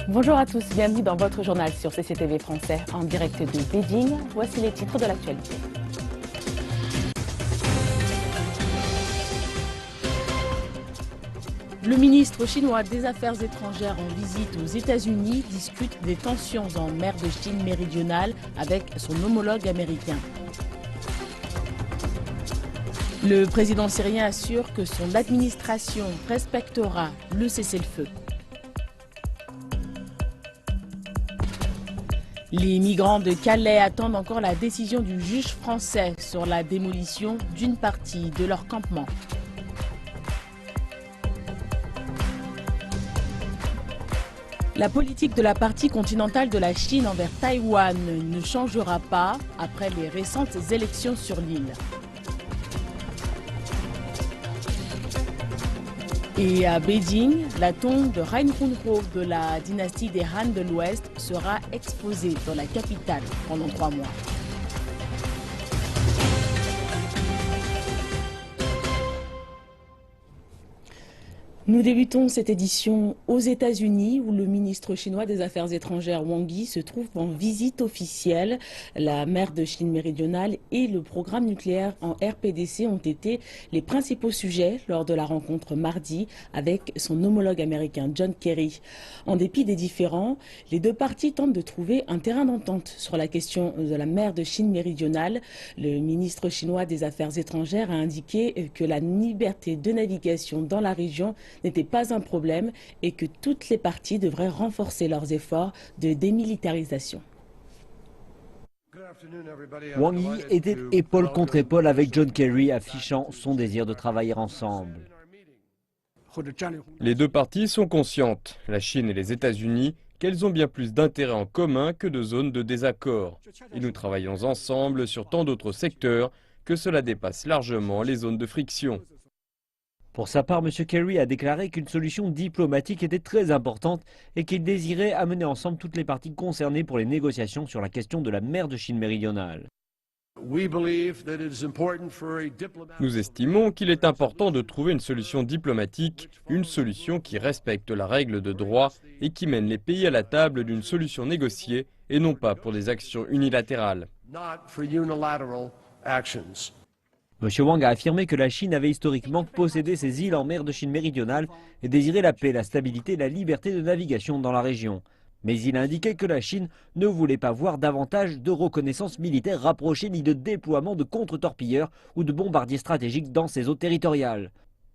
Bonjour à tous, bienvenue dans votre journal sur CCTV français en direct de Beijing. Voici les titres de l'actualité. Le ministre chinois des Affaires étrangères en visite aux États-Unis discute des tensions en mer de Chine méridionale avec son homologue américain. Le président syrien assure que son administration respectera le cessez-le-feu. Les migrants de Calais attendent encore la décision du juge français sur la démolition d'une partie de leur campement. La politique de la partie continentale de la Chine envers Taïwan ne changera pas après les récentes élections sur l'île. Et à Beijing, la tombe de Reinhundro de la dynastie des Han de l'Ouest sera exposée dans la capitale pendant 3 mois. Nous débutons cette édition aux États-Unis où le ministre chinois des Affaires étrangères Wang Yi se trouve en visite officielle. La mer de Chine méridionale et le programme nucléaire en RPDC ont été les principaux sujets lors de la rencontre mardi avec son homologue américain John Kerry. En dépit des différends, les deux parties tentent de trouver un terrain d'entente sur la question de la mer de Chine méridionale. Le ministre chinois des Affaires étrangères a indiqué que la liberté de navigation dans la région n'était pas un problème et que toutes les parties devraient renforcer leurs efforts de démilitarisation. Wang Yi était épaule contre épaule avec John Kerry, affichant son désir de travailler ensemble. Les deux parties sont conscientes, la Chine et les États-Unis, qu'elles ont bien plus d'intérêts en commun que de zones de désaccord. Et nous travaillons ensemble sur tant d'autres secteurs que cela dépasse largement les zones de friction. Pour sa part, M. Kerry a déclaré qu'une solution diplomatique était très importante et qu'il désirait amener ensemble toutes les parties concernées pour les négociations sur la question de la mer de Chine méridionale. Nous estimons qu'il est important de trouver une solution diplomatique, une solution qui respecte la règle de droit et qui mène les pays à la table d'une solution négociée et non pas pour des actions unilatérales. M. Wang a affirmé que la Chine avait historiquement possédé ces îles en mer de Chine méridionale et désirait la paix, la stabilité et la liberté de navigation dans la région. Mais il a indiqué que la Chine ne voulait pas voir davantage de reconnaissance militaire rapprochée ni de déploiement de contre-torpilleurs ou de bombardiers stratégiques dans ses eaux territoriales.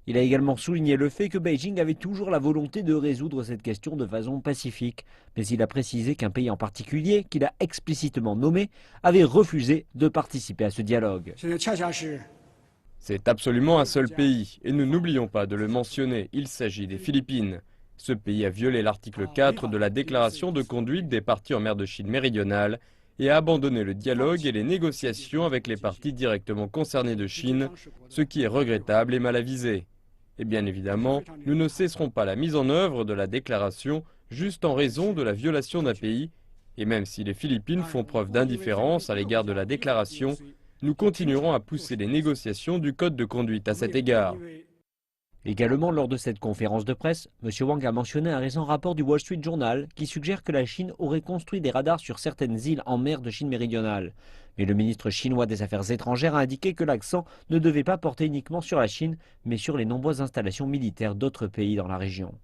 Il a également souligné le fait que Beijing avait toujours la volonté de résoudre cette question de façon pacifique. Mais il a précisé qu'un pays en particulier, qu'il a explicitement nommé, avait refusé de participer à ce dialogue. C'est absolument un seul pays, et nous n'oublions pas de le mentionner, il s'agit des Philippines. Ce pays a violé l'article 4 de la déclaration de conduite des parties en mer de Chine méridionale et a abandonné le dialogue et les négociations avec les parties directement concernées de Chine, ce qui est regrettable et mal avisé. Et bien évidemment, nous ne cesserons pas la mise en œuvre de la déclaration juste en raison de la violation d'un pays, et même si les Philippines font preuve d'indifférence à l'égard de la déclaration, nous continuerons à pousser les négociations du code de conduite à cet égard. Également, lors de cette conférence de presse, M. Wang a mentionné un récent rapport du Wall Street Journal qui suggère que la Chine aurait construit des radars sur certaines îles en mer de Chine méridionale. Mais le ministre chinois des Affaires étrangères a indiqué que l'accent ne devait pas porter uniquement sur la Chine, mais sur les nombreuses installations militaires d'autres pays dans la région.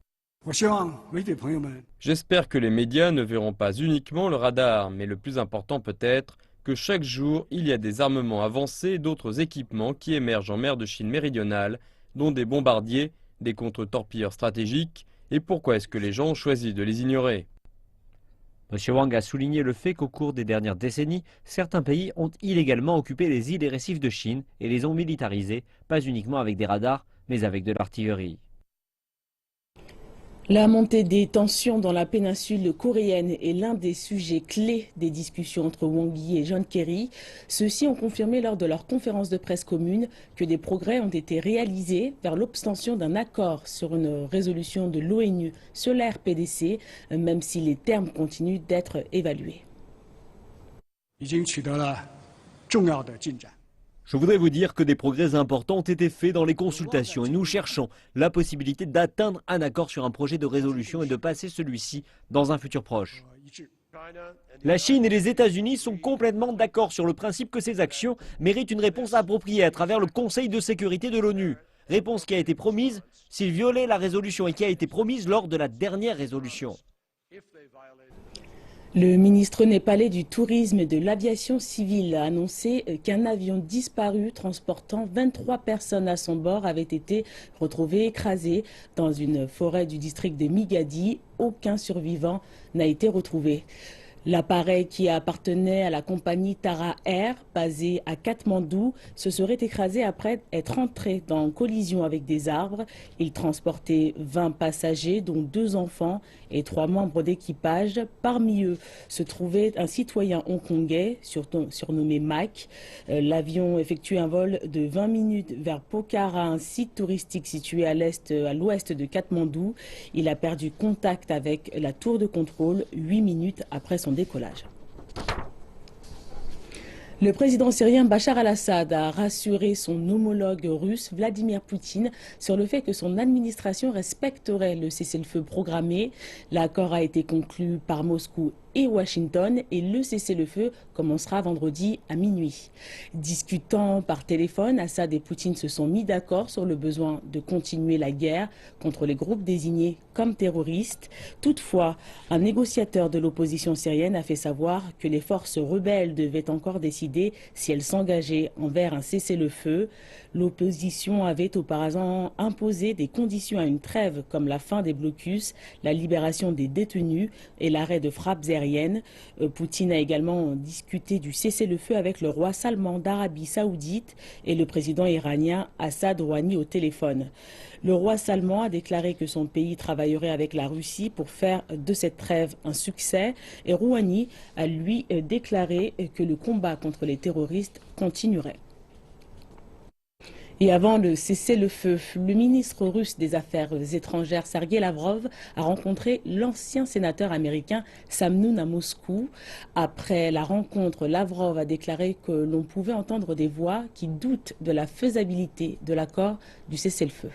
J'espère que les médias ne verront pas uniquement le radar, mais le plus important peut-être, que chaque jour, il y a des armements avancés et d'autres équipements qui émergent en mer de Chine méridionale, dont des bombardiers, des contre-torpilleurs stratégiques, et pourquoi est-ce que les gens ont choisi de les ignorer? M. Wang a souligné le fait qu'au cours des dernières décennies, certains pays ont illégalement occupé les îles et récifs de Chine et les ont militarisés, pas uniquement avec des radars, mais avec de l'artillerie. La montée des tensions dans la péninsule coréenne est l'un des sujets clés des discussions entre Wang Yi et John Kerry. Ceux-ci ont confirmé lors de leur conférence de presse commune que des progrès ont été réalisés vers l'obtention d'un accord sur une résolution de l'ONU sur la RPDC, même si les termes continuent d'être évalués. Je voudrais vous dire que des progrès importants ont été faits dans les consultations et nous cherchons la possibilité d'atteindre un accord sur un projet de résolution et de passer celui-ci dans un futur proche. La Chine et les États-Unis sont complètement d'accord sur le principe que ces actions méritent une réponse appropriée à travers le Conseil de sécurité de l'ONU. Réponse qui a été promise s'ils violaient la résolution et qui a été promise lors de la dernière résolution. Le ministre népalais du Tourisme et de l'Aviation civile a annoncé qu'un avion disparu transportant 23 personnes à son bord avait été retrouvé écrasé dans une forêt du district de Migadi. Aucun survivant n'a été retrouvé. L'appareil qui appartenait à la compagnie Tara Air, basée à Katmandou, se serait écrasé après être entré en collision avec des arbres. Il transportait 20 passagers, dont 2 enfants et 3 membres d'équipage. Parmi eux se trouvait un citoyen hongkongais, surnommé Mac. L'avion effectuait un vol de 20 minutes vers Pokhara, un site touristique situé à l'ouest de Katmandou. Il a perdu contact avec la tour de contrôle 8 minutes après son décollage. Le président syrien Bachar al-Assad a rassuré son homologue russe Vladimir Poutine sur le fait que son administration respecterait le cessez-le-feu programmé. L'accord a été conclu par Moscou et Washington et le cessez-le-feu commencera vendredi à minuit. Discutant par téléphone, Assad et Poutine se sont mis d'accord sur le besoin de continuer la guerre contre les groupes désignés comme terroristes. Toutefois, un négociateur de l'opposition syrienne a fait savoir que les forces rebelles devaient encore décider si elles s'engageaient envers un cessez-le-feu. L'opposition avait auparavant imposé des conditions à une trêve comme la fin des blocus, la libération des détenus et l'arrêt de frappes aériennes. Poutine a également discuté du cessez-le-feu avec le roi Salman d'Arabie Saoudite et le président iranien Hassan Rouhani au téléphone. Le roi Salman a déclaré que son pays travaillerait avec la Russie pour faire de cette trêve un succès et Rouhani a lui déclaré que le combat contre les terroristes continuerait. Et avant le cessez-le-feu, le ministre russe des Affaires étrangères Sergei Lavrov a rencontré l'ancien sénateur américain Sam Nunn à Moscou. Après la rencontre, Lavrov a déclaré que l'on pouvait entendre des voix qui doutent de la faisabilité de l'accord du cessez-le-feu.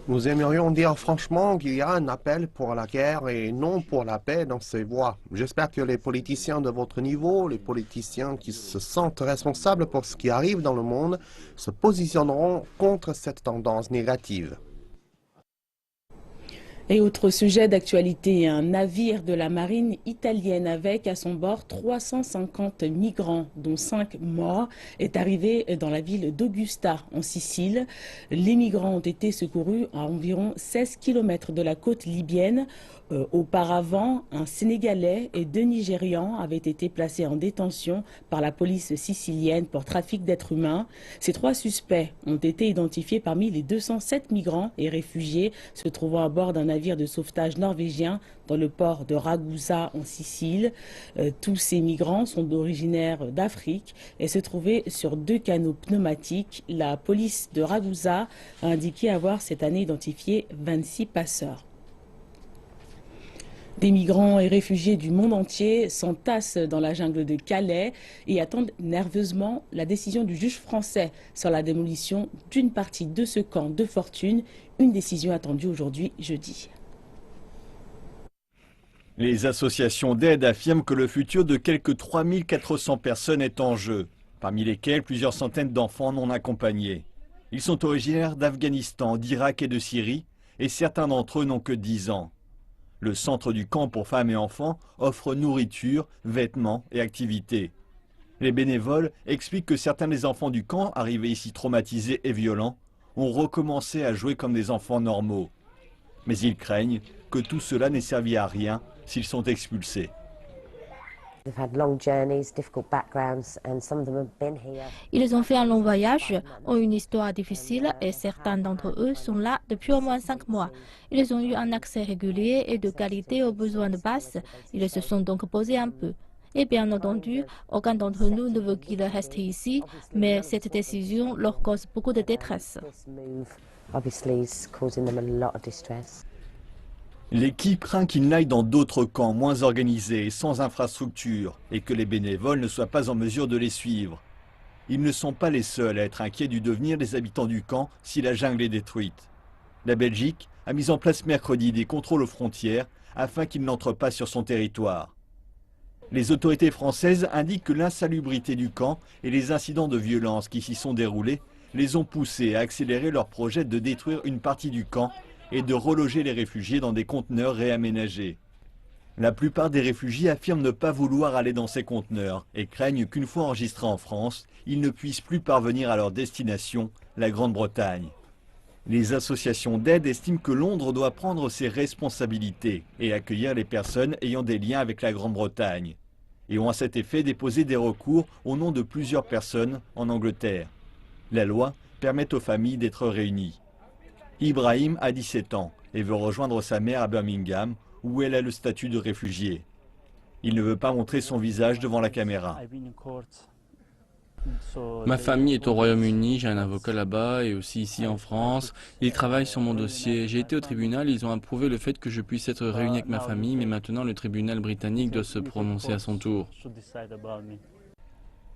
Nous aimerions dire franchement qu'il y a un appel pour la guerre et non pour la paix dans ces voix. J'espère que les politiciens de votre niveau, les politiciens qui se sentent responsables pour ce qui arrive dans le monde, se positionneront contre cette tendance négative. Et autre sujet d'actualité, un navire de la marine italienne avec à son bord 350 migrants, dont 5 morts, est arrivé dans la ville d'Augusta, en Sicile. Les migrants ont été secourus à environ 16 km de la côte libyenne. Auparavant, un Sénégalais et 2 Nigérians avaient été placés en détention par la police sicilienne pour trafic d'êtres humains. Ces 3 suspects ont été identifiés parmi les 207 migrants et réfugiés se trouvant à bord d'un navire de sauvetage norvégien dans le port de Ragusa en Sicile. Tous ces migrants sont originaires d'Afrique et se trouvaient sur 2 canots pneumatiques. La police de Ragusa a indiqué avoir cette année identifié 26 passeurs. Des migrants et réfugiés du monde entier s'entassent dans la jungle de Calais et attendent nerveusement la décision du juge français sur la démolition d'une partie de ce camp de fortune, une décision attendue aujourd'hui jeudi. Les associations d'aide affirment que le futur de quelques 3400 personnes est en jeu, parmi lesquelles plusieurs centaines d'enfants non accompagnés. Ils sont originaires d'Afghanistan, d'Irak et de Syrie, et certains d'entre eux n'ont que 10 ans. Le centre du camp pour femmes et enfants offre nourriture, vêtements et activités. Les bénévoles expliquent que certains des enfants du camp, arrivés ici traumatisés et violents, ont recommencé à jouer comme des enfants normaux. Mais ils craignent que tout cela n'ait servi à rien s'ils sont expulsés. Ils ont fait un long voyage, ont une histoire difficile et certains d'entre eux sont là depuis au moins 5 mois. Ils ont eu un accès régulier et de qualité aux besoins de base. Ils se sont donc posés un peu. Et bien entendu, aucun d'entre nous ne veut qu'ils restent ici, mais cette décision leur cause beaucoup de détresse. L'équipe craint qu'il n'aille dans d'autres camps moins organisés et sans infrastructure et que les bénévoles ne soient pas en mesure de les suivre. Ils ne sont pas les seuls à être inquiets du devenir des habitants du camp si la jungle est détruite. La Belgique a mis en place mercredi des contrôles aux frontières afin qu'ils n'entrent pas sur son territoire. Les autorités françaises indiquent que l'insalubrité du camp et les incidents de violence qui s'y sont déroulés les ont poussés à accélérer leur projet de détruire une partie du camp et de reloger les réfugiés dans des conteneurs réaménagés. La plupart des réfugiés affirment ne pas vouloir aller dans ces conteneurs et craignent qu'une fois enregistrés en France, ils ne puissent plus parvenir à leur destination, la Grande-Bretagne. Les associations d'aide estiment que Londres doit prendre ses responsabilités et accueillir les personnes ayant des liens avec la Grande-Bretagne, et ont à cet effet déposé des recours au nom de plusieurs personnes en Angleterre. La loi permet aux familles d'être réunies. Ibrahim a 17 ans et veut rejoindre sa mère à Birmingham, où elle a le statut de réfugié. Il ne veut pas montrer son visage devant la caméra. Ma famille est au Royaume-Uni, j'ai un avocat là-bas et aussi ici en France. Ils travaillent sur mon dossier. J'ai été au tribunal, ils ont approuvé le fait que je puisse être réuni avec ma famille, mais maintenant le tribunal britannique doit se prononcer à son tour.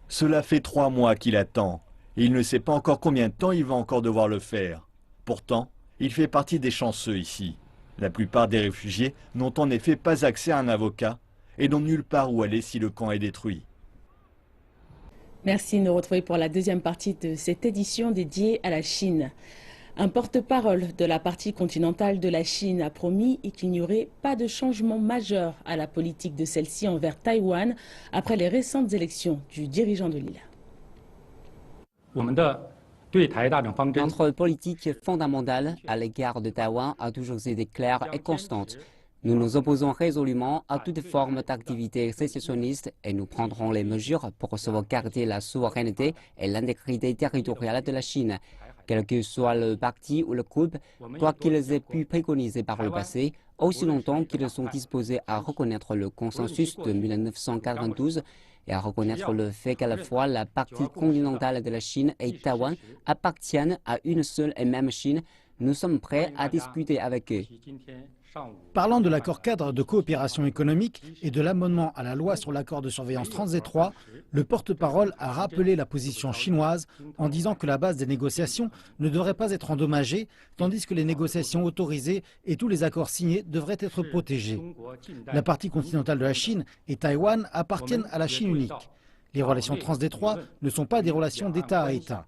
Cela fait 3 mois qu'il attend et il ne sait pas encore combien de temps il va encore devoir le faire. Pourtant, il fait partie des chanceux ici. La plupart des réfugiés n'ont en effet pas accès à un avocat et n'ont nulle part où aller si le camp est détruit. Merci de nous retrouver pour la deuxième partie de cette édition dédiée à la Chine. Un porte-parole de la partie continentale de la Chine a promis qu'il n'y aurait pas de changement majeur à la politique de celle-ci envers Taïwan après les récentes élections du dirigeant de l'île. Notre politique fondamentale à l'égard de Taïwan a toujours été claire et constante. Nous nous opposons résolument à toute forme d'activité sécessionniste et nous prendrons les mesures pour sauvegarder la souveraineté et l'intégrité territoriale de la Chine. Quel que soit le parti ou le groupe, quoi qu'ils aient pu préconiser par le passé, aussi longtemps qu'ils sont disposés à reconnaître le consensus de 1992 et à reconnaître le fait qu'à la fois la partie continentale de la Chine et Taïwan appartiennent à une seule et même Chine, nous sommes prêts à discuter avec eux. Parlant de l'accord cadre de coopération économique et de l'amendement à la loi sur l'accord de surveillance transétroit, le porte-parole a rappelé la position chinoise en disant que la base des négociations ne devrait pas être endommagée, tandis que les négociations autorisées et tous les accords signés devraient être protégés. La partie continentale de la Chine et Taïwan appartiennent à la Chine unique. Les relations transdétroits ne sont pas des relations d'État à État.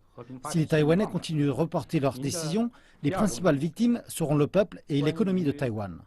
Si les Taïwanais continuent de reporter leurs décisions, les principales victimes seront le peuple et l'économie de Taïwan.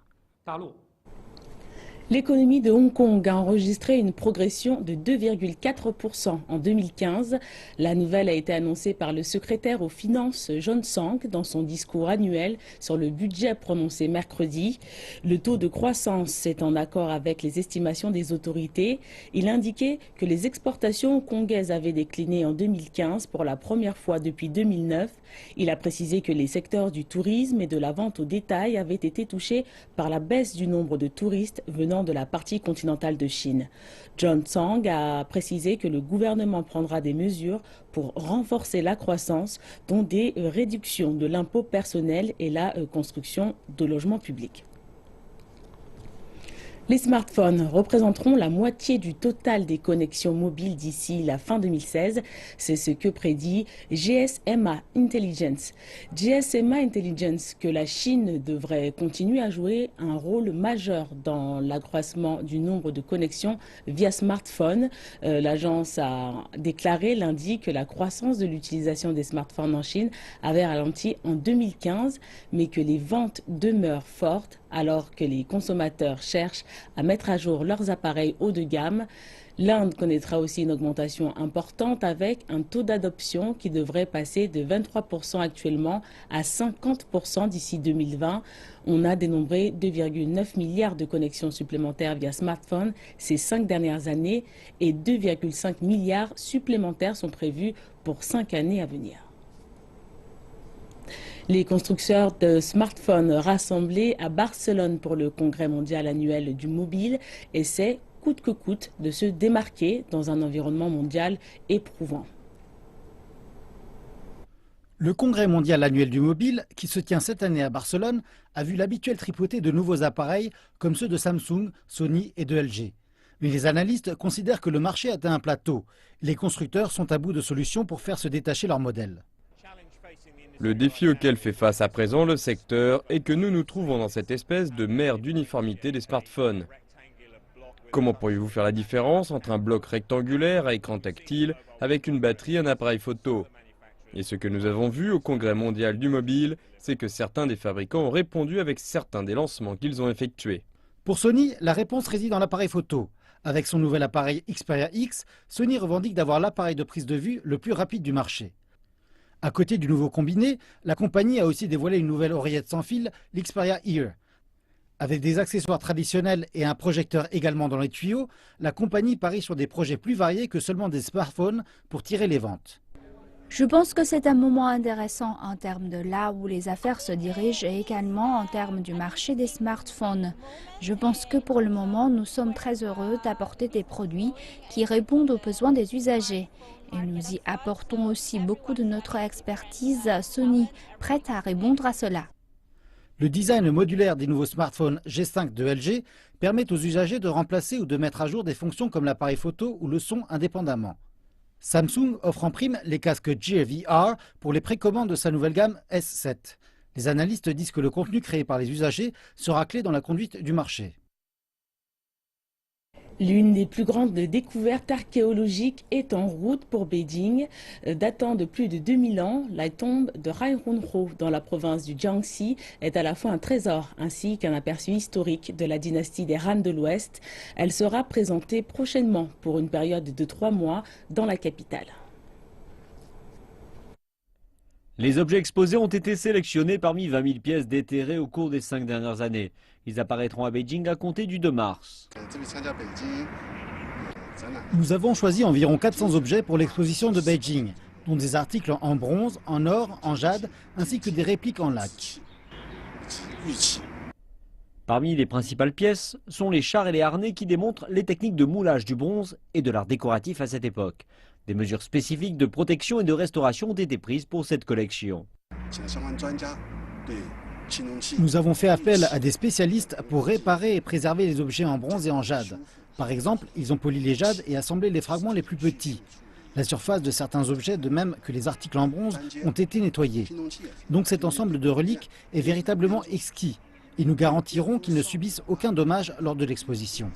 L'économie de Hong Kong a enregistré une progression de 2,4% en 2015. La nouvelle a été annoncée par le secrétaire aux finances John Tsang dans son discours annuel sur le budget prononcé mercredi. Le taux de croissance est en accord avec les estimations des autorités. Il indiquait que les exportations hongkongaises avaient décliné en 2015 pour la première fois depuis 2009. Il a précisé que les secteurs du tourisme et de la vente au détail avaient été touchés par la baisse du nombre de touristes venant de la partie continentale de Chine. John Tsang a précisé que le gouvernement prendra des mesures pour renforcer la croissance, dont des réductions de l'impôt personnel et la construction de logements publics. Les smartphones représenteront la moitié du total des connexions mobiles d'ici la fin 2016. C'est ce que prédit GSMA Intelligence. GSMA Intelligence que la Chine devrait continuer à jouer un rôle majeur dans l'accroissement du nombre de connexions via smartphone. L'agence a déclaré lundi que la croissance de l'utilisation des smartphones en Chine avait ralenti en 2015, mais que les ventes demeurent fortes alors que les consommateurs cherchent à mettre à jour leurs appareils haut de gamme. L'Inde connaîtra aussi une augmentation importante avec un taux d'adoption qui devrait passer de 23% actuellement à 50% d'ici 2020. On a dénombré 2,9 milliards de connexions supplémentaires via smartphone ces 5 dernières années et 2,5 milliards supplémentaires sont prévus pour 5 années à venir. Les constructeurs de smartphones rassemblés à Barcelone pour le congrès mondial annuel du mobile essaient coûte que coûte de se démarquer dans un environnement mondial éprouvant. Le congrès mondial annuel du mobile, qui se tient cette année à Barcelone, a vu l'habituelle tripotée de nouveaux appareils comme ceux de Samsung, Sony et de LG. Mais les analystes considèrent que le marché atteint un plateau. Les constructeurs sont à bout de solutions pour faire se détacher leurs modèles. Le défi auquel fait face à présent le secteur est que nous nous trouvons dans cette espèce de mer d'uniformité des smartphones. Comment pourriez-vous faire la différence entre un bloc rectangulaire à écran tactile avec une batterie et un appareil photo? Et ce que nous avons vu au Congrès mondial du mobile, c'est que certains des fabricants ont répondu avec certains des lancements qu'ils ont effectués. Pour Sony, la réponse réside dans l'appareil photo. Avec son nouvel appareil Xperia X, Sony revendique d'avoir l'appareil de prise de vue le plus rapide du marché. À côté du nouveau combiné, la compagnie a aussi dévoilé une nouvelle oreillette sans fil, l'Xperia Ear. Avec des accessoires traditionnels et un projecteur également dans les tuyaux, la compagnie parie sur des projets plus variés que seulement des smartphones pour tirer les ventes. Je pense que c'est un moment intéressant en termes de là où les affaires se dirigent et également en termes du marché des smartphones. Je pense que pour le moment, nous sommes très heureux d'apporter des produits qui répondent aux besoins des usagers. Et nous y apportons aussi beaucoup de notre expertise Sony, prête à répondre à cela. Le design modulaire des nouveaux smartphones G5 de LG permet aux usagers de remplacer ou de mettre à jour des fonctions comme l'appareil photo ou le son indépendamment. Samsung offre en prime les casques Gear VR pour les précommandes de sa nouvelle gamme S7. Les analystes disent que le contenu créé par les usagers sera clé dans la conduite du marché. L'une des plus grandes découvertes archéologiques est en route pour Beijing. Datant de plus de 2000 ans, la tombe de Raihunho dans la province du Jiangxi est à la fois un trésor ainsi qu'un aperçu historique de la dynastie des Han de l'Ouest. Elle sera présentée prochainement pour une période de 3 mois dans la capitale. Les objets exposés ont été sélectionnés parmi 20 000 pièces déterrées au cours des 5 dernières années. Ils apparaîtront à Beijing à compter du 2 mars. Nous avons choisi environ 400 objets pour l'exposition de Beijing, dont des articles en bronze, en or, en jade, ainsi que des répliques en lac. Parmi les principales pièces sont les chars et les harnais qui démontrent les techniques de moulage du bronze et de l'art décoratif à cette époque. Des mesures spécifiques de protection et de restauration ont été prises pour cette collection. Nous avons fait appel à des spécialistes pour réparer et préserver les objets en bronze et en jade. Par exemple, ils ont poli les jades et assemblé les fragments les plus petits. La surface de certains objets, de même que les articles en bronze, ont été nettoyés. Donc cet ensemble de reliques est véritablement exquis. Et nous garantirons qu'ils ne subissent aucun dommage lors de l'exposition.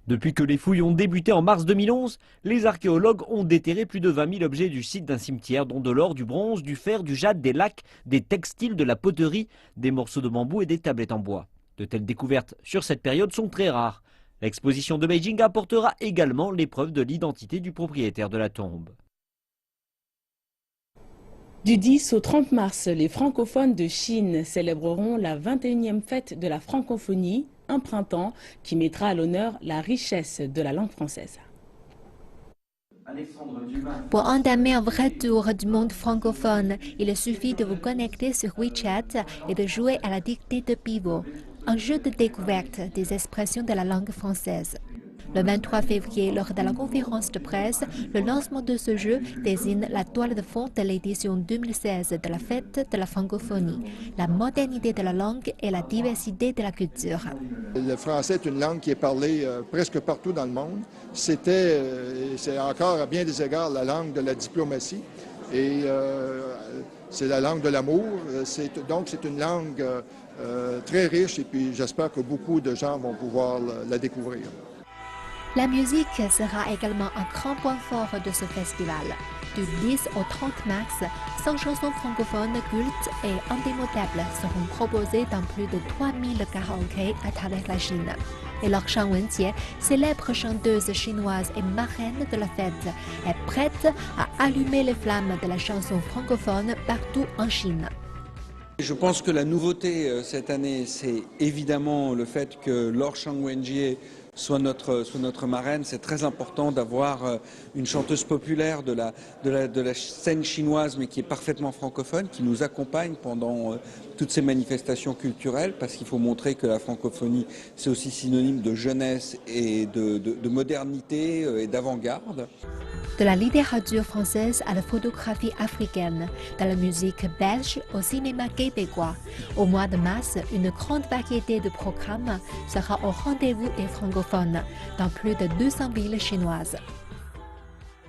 Depuis que les fouilles ont débuté en mars 2011, les archéologues ont déterré plus de 20 000 objets du site d'un cimetière, dont de l'or, du bronze, du fer, du jade, des lacs, des textiles, de la poterie, des morceaux de bambou et des tablettes en bois. De telles découvertes sur cette période sont très rares. L'exposition de Beijing apportera également les preuves de l'identité du propriétaire de la tombe. Du 10 au 30 mars, les francophones de Chine célébreront la 21e fête de la francophonie, un printemps qui mettra à l'honneur la richesse de la langue française. Pour entamer un vrai tour du monde francophone, il suffit de vous connecter sur WeChat et de jouer à la dictée de pivot, un jeu de découverte des expressions de la langue française. Le 23 février, lors de la conférence de presse, le lancement de ce jeu désigne la toile de fond de l'édition 2016 de la fête de la francophonie, la modernité de la langue et la diversité de la culture. Le français est une langue qui est parlée presque partout dans le monde. C'est encore à bien des égards la langue de la diplomatie et c'est la langue de l'amour. Donc c'est une langue très riche et puis j'espère que beaucoup de gens vont pouvoir la découvrir. La musique sera également un grand point fort de ce festival. Du 10 au 30 mars, 100 chansons francophones cultes et indémodables seront proposées dans plus de 3000 karaokés à travers la Chine. Et Laure Shang Wenjie, célèbre chanteuse chinoise et marraine de la fête, est prête à allumer les flammes de la chanson francophone partout en Chine. Je pense que la nouveauté cette année, c'est évidemment le fait que Laure Shang Wenjie soit notre marraine. C'est très important d'avoir une chanteuse populaire de la scène chinoise, mais qui est parfaitement francophone, qui nous accompagne pendant toutes ces manifestations culturelles, parce qu'il faut montrer que la francophonie, c'est aussi synonyme de jeunesse et de modernité et d'avant-garde. De la littérature française à la photographie africaine, de la musique belge au cinéma québécois. Au mois de mars, une grande variété de programmes sera au rendez-vous des francophones dans plus de 200 villes chinoises.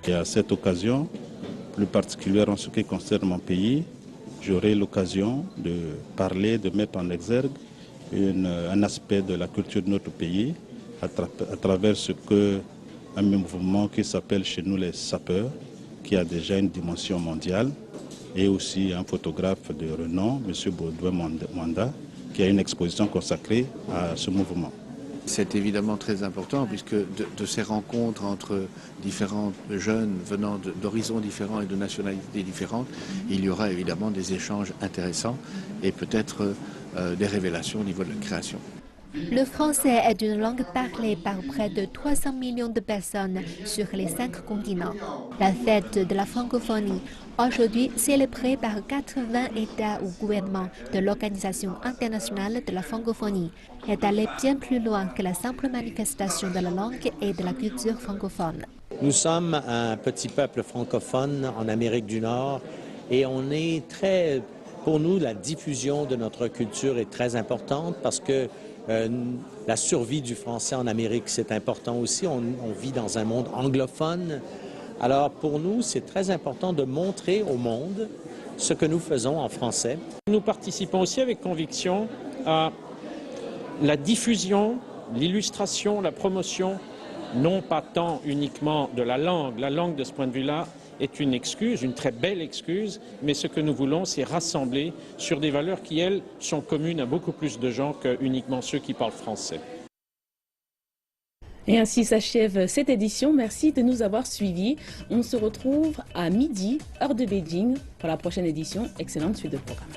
Et à cette occasion, plus particulière en ce qui concerne mon pays, j'aurai l'occasion de parler, de mettre en exergue un aspect de la culture de notre pays à travers un mouvement qui s'appelle chez nous les sapeurs, qui a déjà une dimension mondiale, et aussi un photographe de renom, M. Baudouin Mwanda, qui a une exposition consacrée à ce mouvement. C'est évidemment très important puisque de ces rencontres entre différents jeunes venant d'horizons différents et de nationalités différentes, il y aura évidemment des échanges intéressants et peut-être des révélations au niveau de la création. Le français est une langue parlée par près de 300 millions de personnes sur les 5 continents. La fête de la francophonie, aujourd'hui célébrée par 80 États ou gouvernements de l'Organisation internationale de la francophonie, est allée bien plus loin que la simple manifestation de la langue et de la culture francophone. Nous sommes un petit peuple francophone en Amérique du Nord et pour nous, la diffusion de notre culture est très importante parce que la survie du français en Amérique, c'est important aussi. On vit dans un monde anglophone. Alors pour nous, c'est très important de montrer au monde ce que nous faisons en français. Nous participons aussi avec conviction à la diffusion, l'illustration, la promotion, non pas tant uniquement de la langue. La langue, de ce point de vue-là, est une excuse, une très belle excuse, mais ce que nous voulons, c'est rassembler sur des valeurs qui, elles, sont communes à beaucoup plus de gens que uniquement ceux qui parlent français. Et ainsi s'achève cette édition. Merci de nous avoir suivis. On se retrouve à midi, heure de Beijing, pour la prochaine édition. Excellente suite de programme.